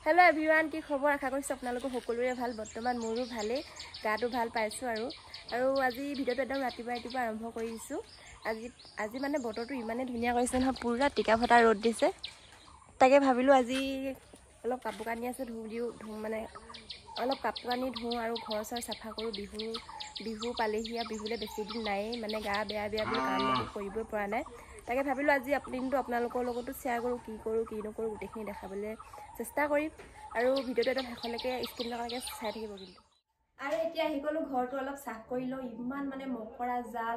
Hello everyone, কি খবৰ আশা কৰিছো আপোনালোকৰ সকলোৰে ভাল বৰ্তমান মোৰো ভালে গাটো ভাল পাইছো আৰু আজি ভিডিওটো একদম ৰাতিপুৱা আৰম্ভ কৰি দিছো আজি মানে বতৰটো ইমানে ধুনীয়া কৰিছে নহয় পুৰা টিকা ফটা ৰ'দ দিছে তাকে ভাবিলো আজি অলপ কাপোৰ কানি আছে ধুম মানে অলপ কাপোৰ কানি ধুম আৰু ঘৰ চৰ চাফা কৰো বিহু পালেহিয়া বিহুলে বেছি দিন নাই মানে গা বেয়া বুলি কাম কৰিবই পৰা নাই তাকে ভাবিলো আজি দিনটো আপোনালোকৰ লগতো শেয়াৰ কৰো কি নকৰো গোটেইখিনি দেখাবলৈ চেষ্টা কৰিম আৰু ভিডিওটো একদম শেষলৈকে স্কিন লগাকে চাই থাকিব কিন্তু আৰু এতিয়া আহি গলো ঘৰটো অলপ সাফ কৰি লও ইমান মানে মকৰা জাল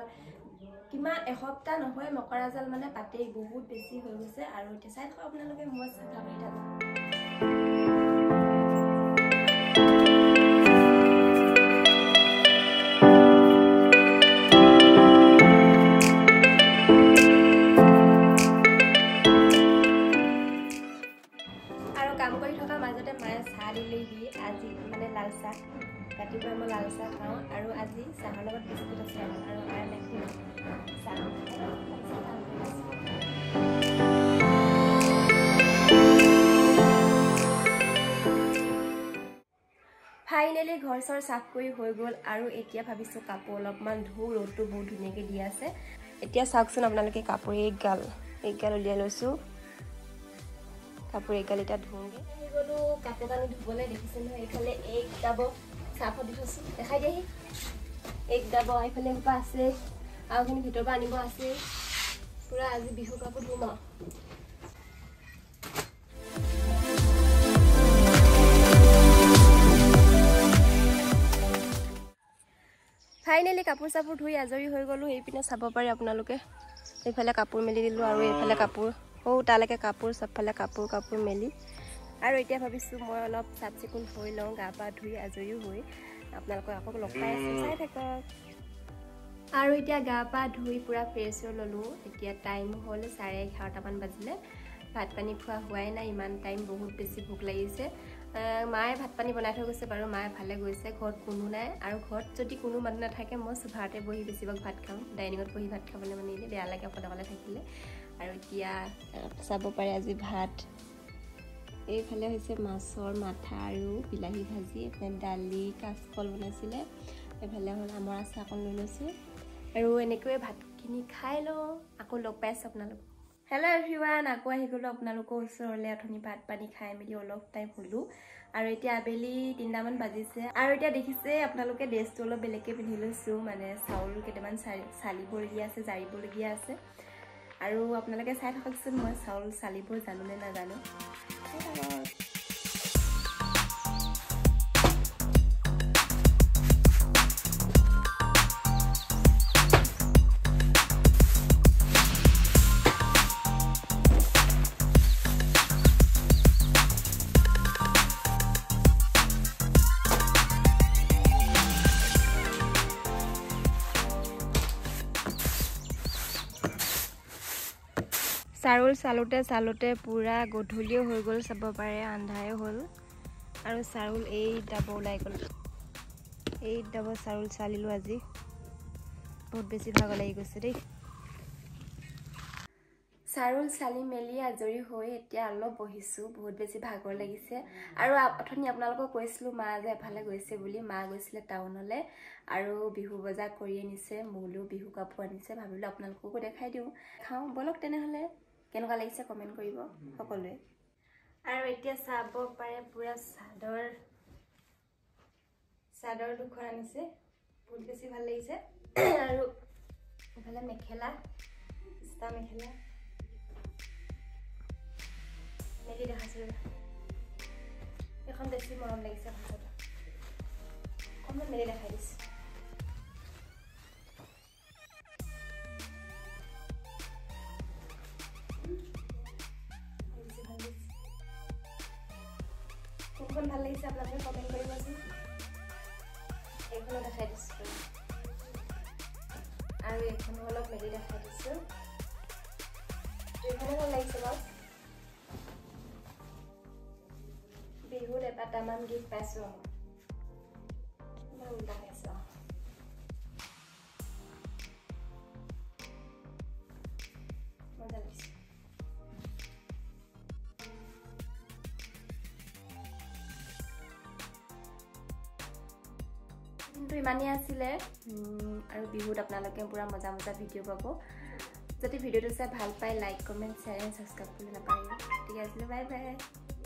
কিমান এসপ্তাহ নহয় মকৰা জাল মানে পাতেই বহুত বেছি হৈ গৈছে আৰু এতিয়া চাই থাকক আপোনালোকে মই চাফা কৰি থাকো আজি মানে লাল চাহ ৰাতিপুৱা মই লাল চাহ খাওঁ আৰু আজি চাহৰ লগত বিস্কুট আছে আৰু মায়ে নাখায় চাহ ফাইনেলি ঘৰ চৰ সাফ কৰি হৈ গ'ল আৰু এতিয়া ভাবিছো কাপোৰ অলপমান ধুও ৰ'দটো বহুত ধুনীয়াকৈ দি আছে এতিয়া চাওকচোন আপোনালোকে কাপোৰ এক গাল উলিয়াই লৈছো কাপোৰ এক গাল এটা ধুওঁগে গলো কাপোৰ কানি ধুবলৈ দেখিছে নহয় এইফালে এক ডাব চাফত দি থৈছো দেখাই দিহি এক ডাব এইফালে সোপা আছে আৰু খিনি ভিতৰ পৰা আনিব আছে পুৰা আজি বিহু কাপোৰ ধুম ফাইনেলি কাপোৰ চাপোৰ ধুই আজৰি হৈ গলো এইপিনে চাব পাৰে আপোনালোকে এইফালে কাপোৰ মেলি দিলো আৰু এইফালে কাপোৰ তালৈকে কাপোৰ সবফালে কাপোৰ মেলি আৰু এতিয়া ভাবিছো মই অলপ চাফ চিকুণ হৈ লওঁ গা পা ধুই আজৰিও হৈ আপোনালোকক আকৌ লগ পাই আছো চাই থাকক আৰু এতিয়া গা পা ধুই পুৰা ফ্ৰেছ হৈ ললো এতিয়া টাইম হ'ল 11:30 মান বাজিলে ভাত পানী খোৱা হোৱাই নাই ইমান টাইম বহুত বেছি ভোক লাগিছে মায়ে ভাত পানী বনাই থৈ গৈছে বাৰু মায়ে ভালে গৈছে ঘৰত কোনো নাই আৰু ঘৰত যদি কোনো মানুহ নাথাকে মই সোফাতে বহি বেছিভাগ ভাত খাওঁ ডাইনিঙত বহি ভাত খাবলৈ মানে এনে বেয়া লাগে অকলে থাকিলে আৰু এতিয়া চাব পাৰে আজি ভাত এইফালে হৈছে মাছৰ মাথা আৰু বিলাহী ভাজি এফালে দালি কাচকল বনাইছিলে এইফালে হ'ল আমৰ আচাৰ অকণ লৈ লৈছো আৰু এনেকৈ ভাতখিনি খাই লওঁ আকৌ লগ পাইছো আপোনালোক হেল্ল' এভৰিৱান আকৌ আহি গ'লো আপোনালোকৰ ওচৰলৈ অথনি ভাত পানী খাই মেলি অলপ টাইম হলো আৰু এতিয়া আবেলি 3টা মান বাজিছে আৰু এতিয়া দেখিছে আপোনালোকে ড্ৰেছটো অলপ বেলেগকৈ পিন্ধি লৈছো মানে চাউল কেইটামান চালিবলগীয়া আছে জাৰিবলগীয়া আছে আৰু আপোনালোকে চাই থাককচোন মই চাউল চালিব জানো নে নাজানো চাউল চালোতে পুৰা গধূলিও হৈ গ'ল চাব পাৰে আন্ধাৰে হ'ল আৰু চাউল এই ডাব ওলাই গ'ল এই ডাব চাউল চালিলো আজি বহুত বেছি ভাগ লাগি গৈছে দেই চাউল চালি মেলি আজৰি হৈ এতিয়া অলপ বহিছো বহুত বেছি ভাগৰ লাগিছে আৰু অথনি আপোনালোকক কৈছিলো মা যে এফালে গৈছে বুলি মা গৈছিলে টাউনলৈ আৰু বিহু বজাৰ কৰি আনিছে মোলো বিহু কাপোৰ আনিছে ভাবিলো আপোনালোককো দেখাই দিওঁ খাওঁ বলক তেনেহ'লে কেনেকুৱা লাগিছে কমেন্ট কৰিব সকলোৱে আৰু এতিয়া চাব পাৰে পুৰা চাদৰ দুখন আনিছে বহুত বেছি ভাল লাগিছে আৰু এফালে মেখেলা ইস্তা মেখেলা মেলি দেখাইছো এখন বেছি মৰম লাগিছে ভাষাটো অকণমান মেলি দেখাই দিছো কোনখন ভাল লাগিছে আপোনালোকে কমেন্ট কৰিবচোন এইখনো দেখাই দিছো আৰু এইখনো অলপ মেলি দেখাই দিছো এইখনো ভাল লাগিছে বাৰু বিহুত এটামান গিফ্ট পাইছো ভাল লাগিছে মজা লাগিছে কিন্তু ইমানেই আছিলে আৰু বিহুত আপোনালোকে পুৰা মজা মজা ভিডিঅ' পাব যদি ভিডিঅ'টো চাই ভাল পায় like comment share and subscribe কৰি নাপাহৰিব ঠিক আছে বাই বাই